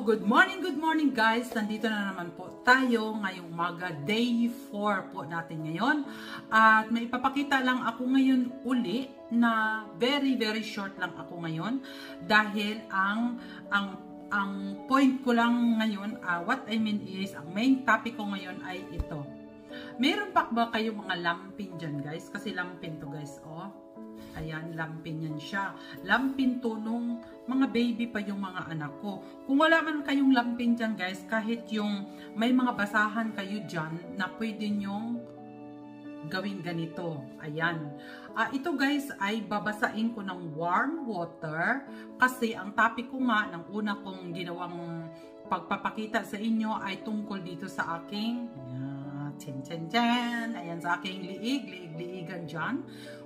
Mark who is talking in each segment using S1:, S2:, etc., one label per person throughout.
S1: good morning guys! Nandito na naman po tayo ngayong umaga, day 4 po natin ngayon. At may ipapakita lang ako ngayon uli na very short lang ako ngayon. Dahil ang point ko lang ngayon, what I mean is, ang main topic ko ngayon ay ito. Meron pa ba kayo mga lampin dyan guys? Kasi lampin to guys, oh. Ayan, lampin yan siya. Lampin to nung mga baby pa yung mga anak ko. Kung wala man kayong lampin dyan guys, kahit yung may mga basahan kayo dyan na pwede nyong gawin ganito. Ayan. Ito guys ay babasain ko ng warm water kasi ang topic ko nga ng una kong ginawang pagpapakita sa inyo ay tungkol dito sa aking ayan, sa aking liigan dyan.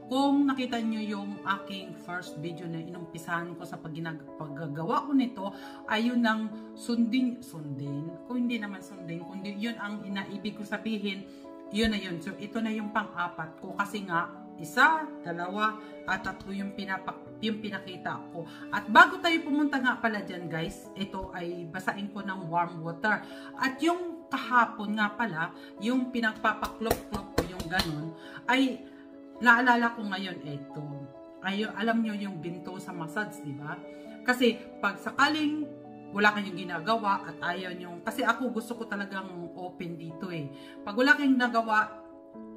S1: Kung nakita nyo yung aking first video na inumpisahan ko sa paggagawa ko nito, ay yun ang sundin, kung hindi naman sundin, kundi yun ang inaibig ko sabihin, yun na yun. So ito na yung pang-apat ko kasi nga, isa, dalawa, at tatlo yung pinakita ko. At bago tayo pumunta nga pala dyan guys, ito ay basain ko ng warm water. At yung kahapon nga pala, yung pinagpapaklop-klop ko yung ganun, ay naalala ko ngayon ito. Alam nyo yung Ventosa massage, di ba? Kasi pag sakaling wala kayong ginagawa at ayaw nyo, kasi ako gusto ko talagang open dito eh. Pag wala kayong nagawa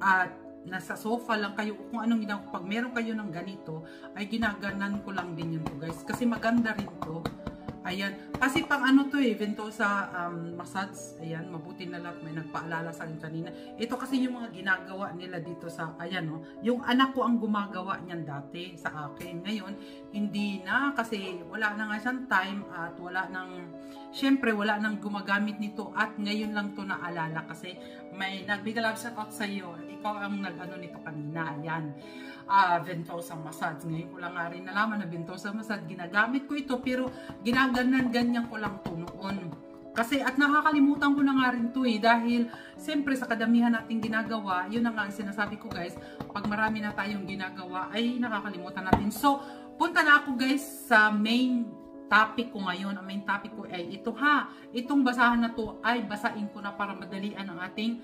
S1: at nasa sofa lang kayo, kung anong ginagawa, pag meron kayo ng ganito, ay ginaganan ko lang din yun to guys. Kasi maganda rin to. Ayan. Kasi pang ano to eh, Ventosa massage. Ayan, mabuti na lang may nagpaalala sa akin kanina. Ito kasi yung mga ginagawa nila dito sa, ayan o. Yung anak ko ang gumagawa niyan dati sa akin. Ngayon, hindi na kasi wala na nga siyang time at wala nang, syempre wala nang gumagamit nito at ngayon lang to naalala kasi may nagbigay shout out sa iyo. Ikaw ang nag-ano nito kanina. Ayan. Ventosa massage. Ngayon ko lang nga rin nalaman na Ventosa massage. Ginagamit ko ito pero ganyan ko lang to noon. Kasi at nakakalimutan ko na nga rin to eh. Dahil siyempre sa kadamihan nating ginagawa, yun na nga ang sinasabi ko guys, pag marami na tayong ginagawa ay nakakalimutan natin. So, punta na ako guys sa main topic ko ngayon. Ang main topic ko ay ito ha. Itong basahan na to ay basain ko na para madalian ang ating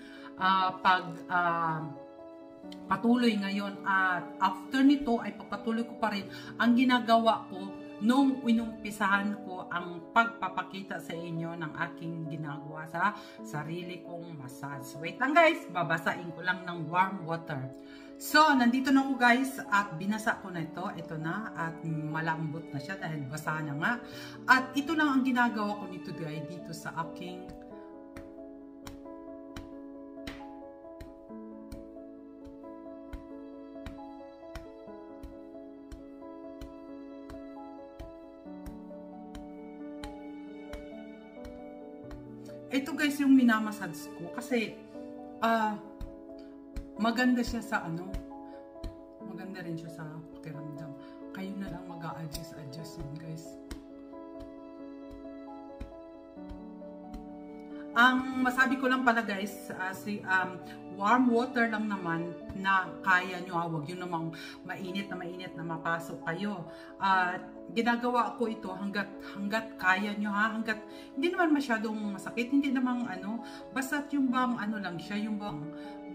S1: patuloy ngayon. At after nito ay papatuloy ko pa rin ang ginagawa ko nung inumpisahan ko ang pagpapakita sa inyo ng aking ginagawa sa sarili kong massage. Wait lang guys, babasain ko lang ng warm water. So, nandito na ako guys at binasa ko na ito. Ito na at malambot na siya dahil basa na nga. At ito lang ang ginagawa ko nito guys dito sa aking ito guys yung minamassage ko kasi maganda siya sa ano, maganda rin siya sa pakiramdam. Kayo na lang mag-a-adjust yun guys. Ang masabi ko lang pala guys, warm water lang naman na kaya nyo, huwag yun namang mainit na mapasok kayo. Ginagawa ko ito hanggat kaya nyo ha, hanggat hindi naman masyadong masakit, hindi namang ano, basta yung bang ano lang siya, yung bang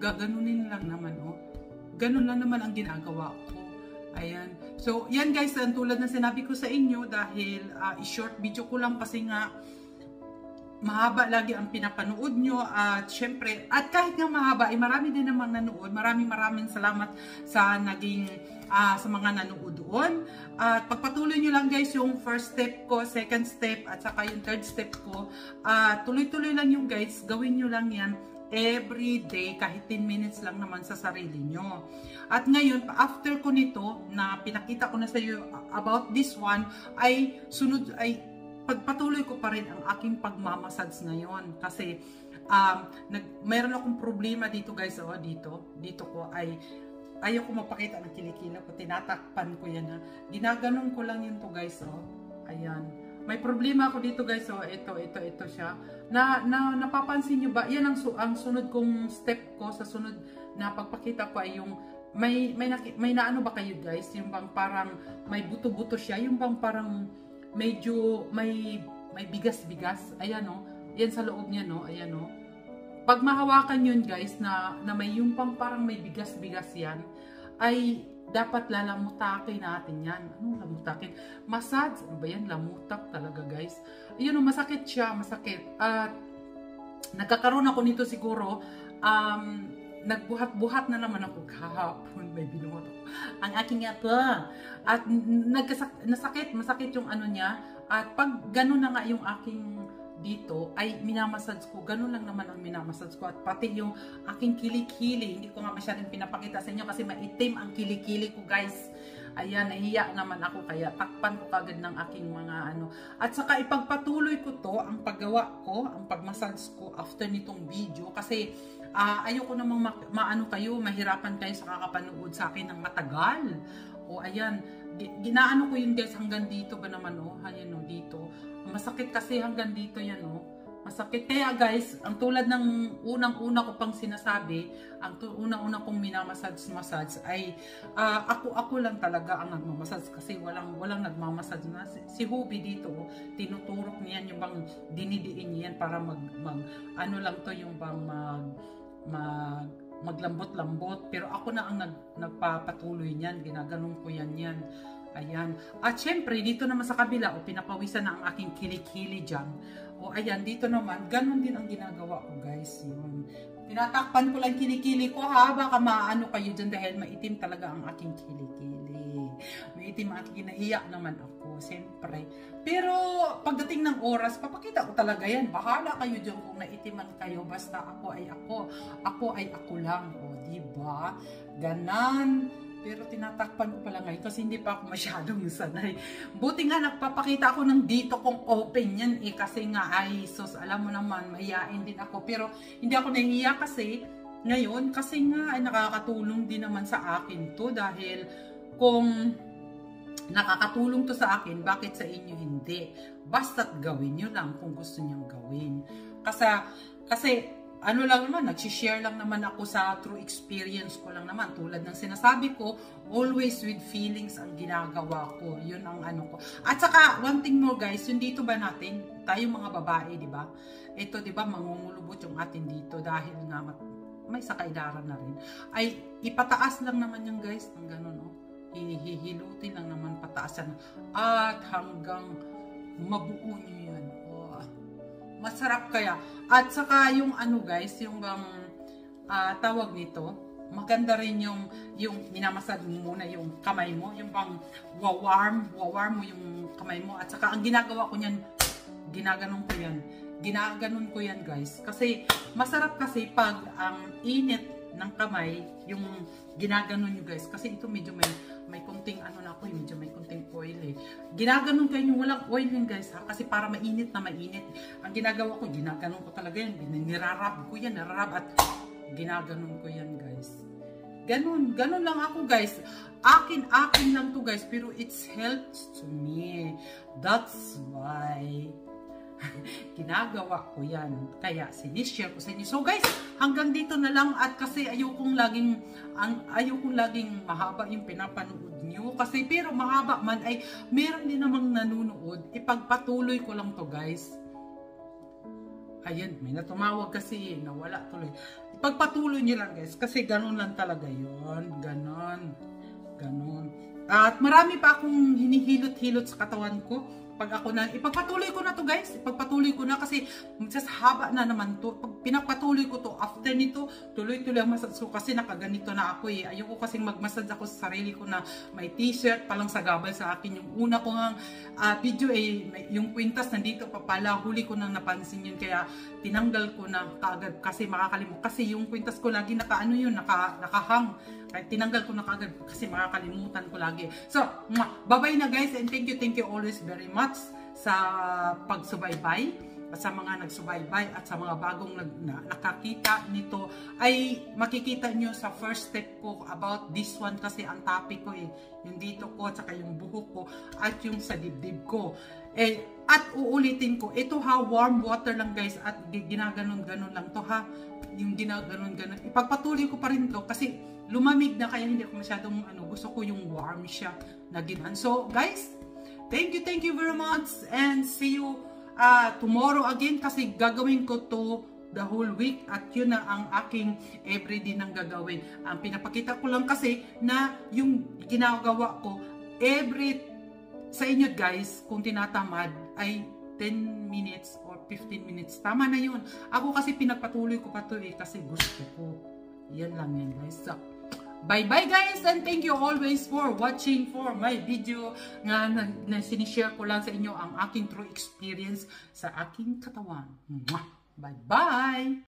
S1: gaganunin lang naman oh. Ganun lang naman ang ginagawa ko. Ayan. So, yan guys, tulad na sinabi ko sa inyo dahil i-short video ko lang kasi nga mahaba lagi ang pinapanood nyo at syempre, at kahit nga mahaba ay marami din namang nanood. Maraming salamat sa naging sa mga nanood doon. At pagpatuloy nyo lang guys yung first step ko, second step at saka yung third step ko. Tuloy-tuloy lang yung guys, gawin nyo lang yan every day kahit 10 minutes lang naman sa sarili nyo. At ngayon, after ko nito na pinakita ko na sa iyo about this one, ay sunod ay pagpatuloy ko pa rin ang aking pagmamassage ngayon kasi mayroon akong problema dito guys, oh, dito ko ay ayaw ko mapakita ng kilikila ko, tinatakpan ko yan ha, ginaganon ko lang yun to guys, oh, ayan, may problema ako dito guys, oh, ito siya, napapansin nyo ba, yan ang sunod kong step ko sa sunod na pagpakita ko ay yung may naano ba kayo guys, yung bang parang may buto-buto siya, yung bang parang medyo may may bigas-bigas. Ayan o. Yan sa loob niya, no? Ayan o. Pag mahawakan yun, guys, na may yung parang may bigas-bigas yan, ay dapat lalamutakin natin yan. Anong lamutakin? Massage. Ano ba yan? Lamutak talaga, guys. Ayun o, masakit siya. Masakit. At nagkakaroon ako nito siguro, nagbuhat-buhat na naman ako kahapon. May binuhat ako. Ang aking apa. At masakit yung ano niya. At pag gano'n na nga yung aking dito, ay minamassage ko. Ganun lang naman ang minamassage ko. At pati yung aking kilikili, hindi ko nga masyadong pinapakita sa inyo kasi maitim ang kilikili ko, guys. Ayan, nahiya naman ako kaya takpan ko kagad ng aking mga ano. At saka ipagpatuloy ko to, ang paggawa ko, ang pagmassage ko after nitong video kasi ayoko namang maano kayo, mahirapan kayo sa kakapanood sa akin ng matagal. O ayan, ginaano ko yun, guys, hanggang dito ba naman, oh, ayan, oh, dito. Masakit kasi hanggang dito yan, oh. Masakit. Kaya, guys, ang tulad ng unang-una ko pang sinasabi, ang unang-una kong minamassage ay ako lang talaga ang nagmamassage kasi walang nagmamassage na. Si Hubby dito, oh, tinuturok niyan yung bang dinidiin niyan para ano lang to, yung bang maglambot-lambot. Pero ako na ang nagpapatuloy niyan, ginaganon ko yan. Ayan. At syempre, dito naman sa kabila, pinapawisan na ang aking kilikili dyan. Ayan, dito naman, ganun din ang ginagawa ko, guys. Yun. Tinatakpan ko lang kilikili ko, ha? Baka maano kayo dyan dahil maitim talaga ang aking kilikili. Maitim ang aking nahiya naman ako, syempre. Pero, pagdating ng oras, papakita ko talaga yan. Bahala kayo dyan kung naitiman kayo. Basta ako ay ako. Ako ay ako lang. Diba? Ganan. Pero tinatakpan ko pala ngayon kasi hindi pa ako masyadong sanay. Buti nga nagpapakita ako ng dito kung open yan kasi nga ay sus, alam mo naman, mahihain din ako. Pero hindi ako nahihiya kasi ngayon kasi nga ay nakakatulong din naman sa akin to dahil kung nakakatulong to sa akin, bakit sa inyo hindi? Basta't gawin nyo lang kung gusto nyong gawin. Kasi ano lang naman, nagsishare lang naman ako sa true experience ko lang naman. Tulad ng sinasabi ko, always with feelings ang ginagawa ko. Yun ang ano ko. At saka, one thing more, guys, yung dito ba natin, tayo mga babae, di ba? Ito, di ba, mangungulubot yung atin dito dahil nga may sakaidaran na rin. Ay, ipataas lang naman yung guys, ng ganun, no? Hihilutin lang naman pataas yan. At hanggang mabuo nyo yan. Masarap kaya. At saka yung ano, guys, yung bang tawag nito, maganda rin yung minamasad mo muna yung kamay mo, yung bang wawarm mo yung kamay mo. At saka ang ginagawa ko niyan, ginaganon ko yan, guys. Kasi masarap kasi pag ang init ng kamay, yung ginaganon nyo, guys. Kasi ito medyo may kunting ano na ako, medyo may kunting oil eh. Ginaganon ko yung walang oil yun, guys, ha? Kasi para mainit na mainit. Ang ginagawa ko, ginaganon ko talaga yan. Nirarab ko yan, at ginaganon ko yan, guys. Ganun lang ako, guys. Akin lang to, guys. Pero it's helps to me. That's why ginagawa ko yan. Kaya sinishare ko sa inyo. So guys, hanggang dito na lang at kasi ayokong laging mahaba yung pinapanood nyo. Kasi pero mahaba man ay meron din namang nanonood. Ipagpatuloy ko lang to, guys. Ayan, may natumawag kasi nawala tuloy. Ipagpatuloy nyo lang, guys. Kasi ganun lang talaga yun. Ganon. At marami pa akong hinihilot-hilot sa katawan ko. Pag ako na, ipagpatuloy ko na to, guys. Ipagpatuloy ko na kasi haba na naman to. Pag pinagpatuloy ko to, after nito, tuloy-tuloy ang massage ko kasi nakaganito na ako eh. Ayoko kasing magmassage ako sa sarili ko na may t-shirt palang sagabal sa akin. Yung una ko nga video eh, yung kwintas nandito pa pala. Huli ko nang napansin yun. Kaya tinanggal ko na kaagad kasi makakalimutan. Kasi yung kwintas ko lagi nakaano yun, nakahang. Kaya tinanggal ko na kaagad kasi makakalimutan ko lagi. So, bye-bye na, guys, and thank you always very much sa pagsubaybay at sa mga nagsubaybay at sa mga bagong nakakita nito ay makikita nyo sa first step ko about this one kasi ang topic ko eh, yung dito ko at saka yung buhok ko at yung sa dibdib ko. At uulitin ko, ito ha, warm water lang, guys, at ginaganon-ganon lang to ha, yung ginaganon-ganon. Ipagpatuloy ko pa rin to kasi lumamig na kaya hindi ako masyadong gusto ko yung warm siya na ginan. So guys, thank you very much and see you tomorrow again kasi gagawin ko to the whole week at yun na ang aking everyday nang gagawin. Ang pinapakita ko lang kasi na yung ginagawa ko sa inyo guys, kung tinatamad ay 10 minutes or 15 minutes. Tama na yun. Ako kasi pinagpatuloy ko pa to kasi gusto ko. Yan lang yan guys. So, bye-bye guys and thank you always for watching for my video nga na sinishare ko lang sa inyo ang aking true experience sa aking katawan. Bye-bye!